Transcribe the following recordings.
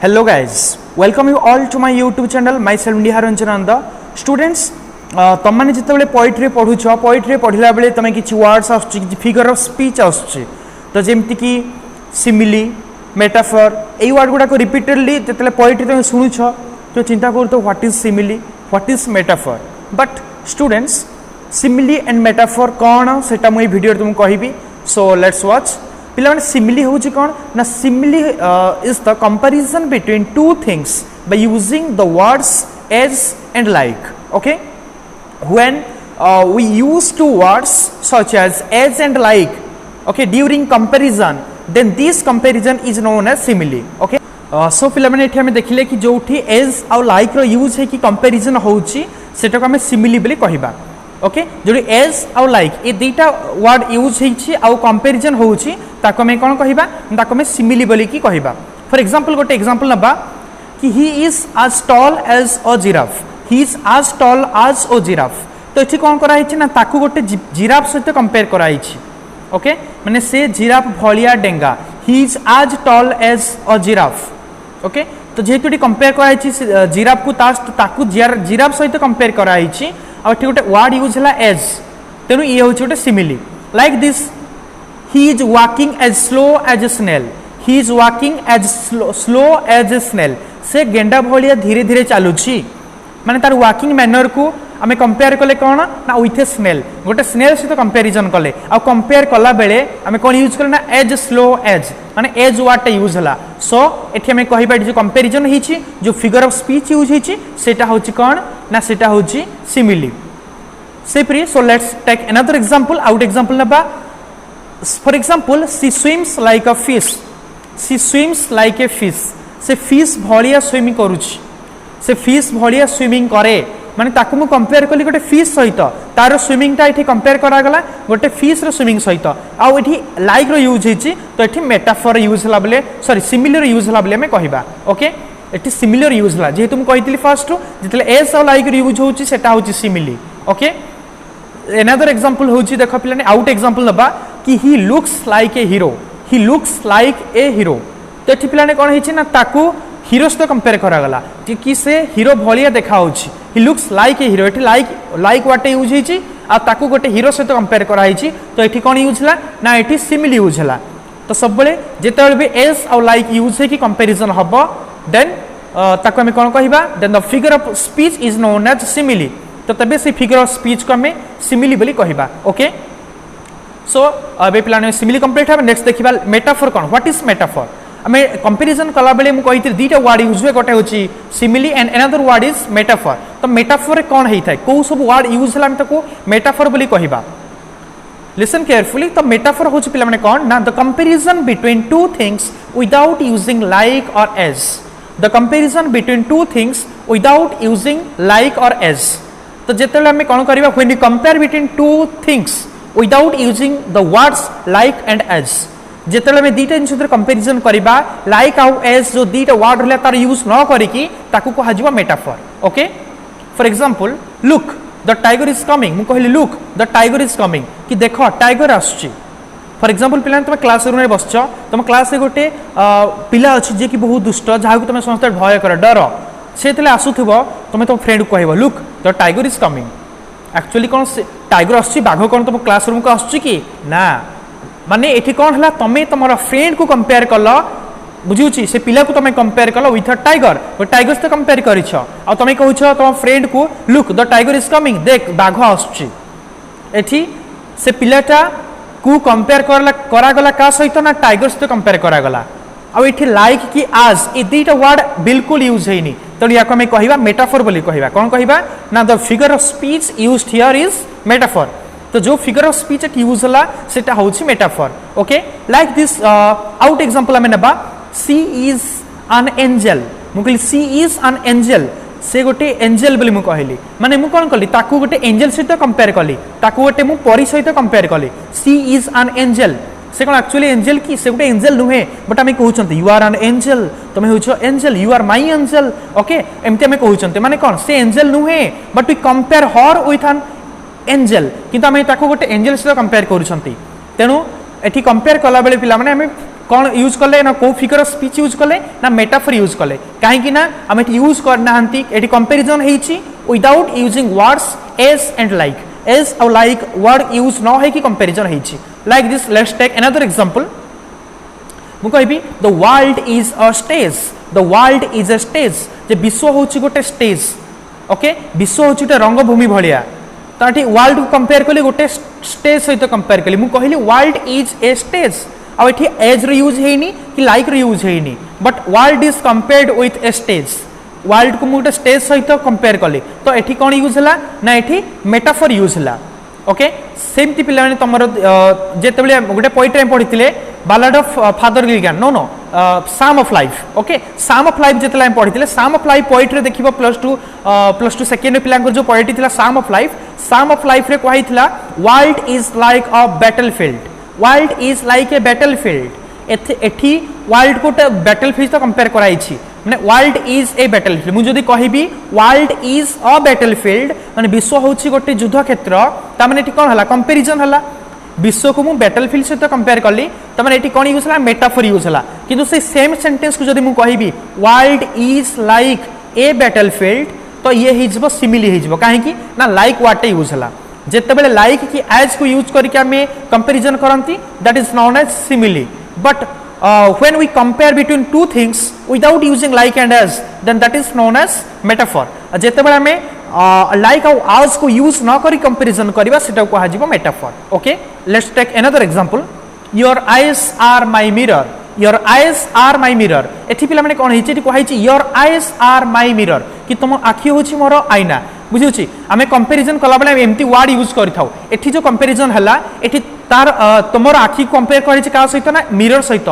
Hello guys, welcome you all to my YouTube channel myself Niharanjananda. Students, तुम मैंने जिते poetry पढ़ुच poetry पढ़ला बेले तुम किसी वर्ड्स आसुची फिगर ऑफ स्पीच आसुची तो जमती कि सिमिली मेटाफर यही वर्ड गुड़ाक रिपीटेडली जिते पोएट्री तुम शुणुच तो चिंता कर तो what is simile what is metaphor but students simile and metaphor कौन सेटा मुझे वीडियो तुमको कहबी सो लेट्स वॉच पिला सिमिली हूँ कौन ना simile is the comparison between two things by using the words as and like okay when we use two words such as and like okay during comparison then this comparison is known as simile okay so पिला माने एठी हमें देखिले कि जोठी as और like रो use है कि comparison होउची सेटा को हमें simile बोली कहिबा ओके जोठी as और like ए दुईटा वर्ड यूज हेछि और comparison होउची ताको हमें कोन कहिबा ताको हमें simile बोली की कहिबा फॉर एग्जांपल गोटे एग्जांपल नबा कि he is as tall as a giraffe he is as tall as a giraffe तो ये कौन कराई ना ताकू गोटे जिराफ सहित कंपेयर कराई ओके माने से जिराफ भलिया डेंगा he is as tall as a giraffe okay तो जेहेतु ये कंपेयर कराई जिराफ को ताकू जिराफ सहित कंपेयर कराई और गोटे वर्ड यूज है एज तेणु ये हूँ गोटे simile like this he is walking as slow as a snail he is walking as slow as a snail से गेंडा भलिया धीरे धीरे चलुची माने तार वॉकिंग मैनर को आमे कंपेयर कले कौन ना विथ ए स्नेल गोटे स्नेल सहित कंपेरिजन कले आ कंपेयर कला बेले आमे कौन यूज कले ना एज स्लो एज माने एज वर्ड यूज हला सो एठी आमे कहिबा जो कंपेरिजन हिची जो फिगर ऑफ स्पीच यूज हिची सेटा होची कौन ना सेटा होची सिमिली सेपरी so let's take another example आउट एग्जांपल नबा for example she swims like a fish she swims like a fish से फिश भलिया स्विमिंग करूची से फिश भलिया स्विमिंग करे माने ताकू मु कंपेयर कली गोटे फिश सहित तार स्विमिंग टा एठी कंपेयर करा गला गोटे फिश रो स्विमिंग सहित आ एठी लाइक रो यूज हिची तो एठी मेटाफर यूज हला बेले सॉरी सिमिलर यूज हला बेले मैं कहिबा ओके एठी सिमिलर यूज हला जे तुम कहितली फर्स्ट जितले एस और लाइक रो यूज होची सेटा होची सिमिली ओके अनदर एग्जांपल होची देखो पिलाने आउट एग्जांपल नबा कि he looks like a hero he looks like a hero तो एठी पिलाने कोन हिची ना ताकू हीरो सहित कंपेयर करा गला कि से हीरो भलिया देखा होची he looks like a hero एठी लाइक वाटे यूज हिची आ ताकू गोटे हीरो सहित कंपेयर करा हिची तो एठी कोन यूज हला ना एठी सिमिली यूज हला तो सब बेले जेतेबेले भी एस और लाइक यूज है कि कंपैरिजन हबो देन ताको हम कोन कहिबा then the figure of speech is known as simile तो तबे से फिगर ऑफ स्पीच को हमें सिमिली बोली कहिबा ओके सो अबे प्लान में सिमिली कंप्लीट है नेक्स्ट देखिबा metaphor cone what is metaphor आमे कंपैरिजन कला बेले मु कहितै दुईटा वर्ड यूज हुए गोटे होची simile and another word is metaphor तो मेटाफर कोन हेइ थाय को सब वर्ड यूज हला हम ताको मेटाफर बोली कहिबा लिसन केयरफुली तो मेटाफर होची पिला माने कोन ना the comparison between two things without using like और as the comparison between two things without using like और एज तो जेतेले हम कोन करिबा when you compare between two things without using the words like and as जेतेले में दीटा जिनस कंपैरिजन करिबा लाइक आउ एज जो दीटा वर्ड रहला तार यूज न करिकी ताकू को हाजिबा metaphor okay for example look the tiger is coming मु कहली look the tiger is coming कि देखो टाइगर आछी फॉर एग्जांपल पिला तुम क्लास रूम रे बसछ तुम क्लास रे गोटे पिला अछि जे कि बहुत दुष्ट जहा को तुम समस्त भय कर डर सेतले आसुथबो तुम तो फ्रेंड को कहबो look the tiger is coming actually cone tiger आछी बाघ कोन तुम क्लास रूम को आछी कि ना माने एठी कौन हला तमे तमरा फ्रेंड को कंपेयर कल बुझुची से पिला को तमे कंपेयर कल विथ अ टाइगर वो टाइगर से कंपेयर करिछ आ तमे कहूछ तम फ्रेंड को look the tiger is coming देख बाघ आछी एठी से पिलाटा को कंपेयर करा गला का सहित ना टाइगर से कंपेयर करा गला आ एठी लाइक कि आज ए दुईटा वर्ड बिल्कुल यूज हेनी तो या को हमें कहिबा मेटाफर बोली कहिबा कोन कहिबा ना the figure of speech used here is metaphor तो जो फिगर ऑफ स्पीच यूज हला सेटा होची मेटाफर ओके लाइक दिस आउट एग्जांपल हमें नबा सी इज एन एंजल मुकली सी इज एन एंजल से गोटे एंजल बोली मु कहली माने मु कोन कली ताकू गोटे एंजल सहित कंपेयर कली ताकू गोटे मु परी सहित कंपेयर कली सी इज एन एंजल से कोन एक्चुअली एंजल की से गोटे एंजल नुहे बट हमें कहउछंती यू आर एन एंजल तुम होछो angel you are my angel okay एमते हमें कहउछंती माने कोन से एंजल नुहे but we compare her with an angel किंतु आमे ताको गोटे एंजल सहित कंपेयर करूछंती तेनु एठी कंपेयर कला बेले पिला माने हमें कौन यूज कले ना को फिगर ऑफ स्पीच यूज कले ना मेटाफर यूज कले कहीं ना आम ये यूज करना ये कंपेरिजन होती without using words as and like as और लाइक वर्ड यूज न हो कंपेरिजन होती like this let's take another example मु कहबी the world is a stage the world is a stage जे विश्व होची गोटे स्टेज ओके विश्व होची गोटे रंगभूमि भलिया ताठी वर्ल्ड को कंपेयर कली गोटे स्टेज सहित कंपेयर कली मु कहली वर्ल्ड इज ए स्टेज आ एठी एज रो यूज हेनी कि लाइक रो यूज हेनी but world is compared with a stage world को मुझे स्टेज सहित कंपेयर कली तो एठी कौन यूज है ना एठी मेटाफर यूज है ओके सेमती पिला माने तमरो जेतेबेले गोटे पोएट्री पढ़ी ballad of father Gilligan no no psalm of life okay psalm of life जेतेला पढ़ी साम ऑफ लाइफ पोएट्री देखिबो प्लस टू सेकेंड पिला जो पोएट्री थिला साम ऑफ लाइफ रे कहैथिला world is like a battlefield world is like a battlefield एठी world को बैटलफील्ड तो कंपेयर कराई माने वर्ल्ड इज ए बैटलफील्ड मुझे कहबी वर्ल्ड इज अ बैटलफील्ड माने विश्व होची गोटे युद्ध क्षेत्र ता माने एठी कोन हला कंपैरिजन हला विश्व को मु बैटलफील्ड सहित कंपेयर कली ता माने एठी कोन यूज हला मेटाफर यूज हला किंतु से सेम सेंटेंस को जदी मु कहबी world is like a battlefield तो ये हिजबो सिमिली हिजबो काहे कि ना लाइक वाटे यूज हला जेतेबेले लाइक कि एज को यूज करके हमें कंपैरिजन करंती that is known as simile but when we compare between two things without using like and as then that is known as metaphor जेतेबेले हमें like और as को यूज न करी कंपैरिजन करबा सेटा को हाजिबो metaphor okay let's take another example your eyes are my mirror your eyes are my mirror एथि पिला माने कोन हिची एथि कहैछि your eyes are my mirror कि तुम आखि होछि मोर आईना बुझिछि आमे कंपैरिजन कला बेले एम्ति वर्ड यूज करथाउ एथि जो कंपैरिजन हला एथि तार तुमर आखि कंपेयर करिछि का सहित ना मिरर सहित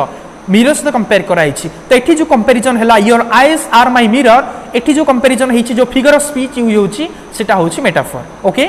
मिरर से कंपेयर कराइछि तो एठी जो कंपैरिजन हला your eyes are my mirror एठी जो कंपैरिजन हिची जो फिगर ऑफ स्पीच यूज होछि सेटा होछि मेटाफर ओके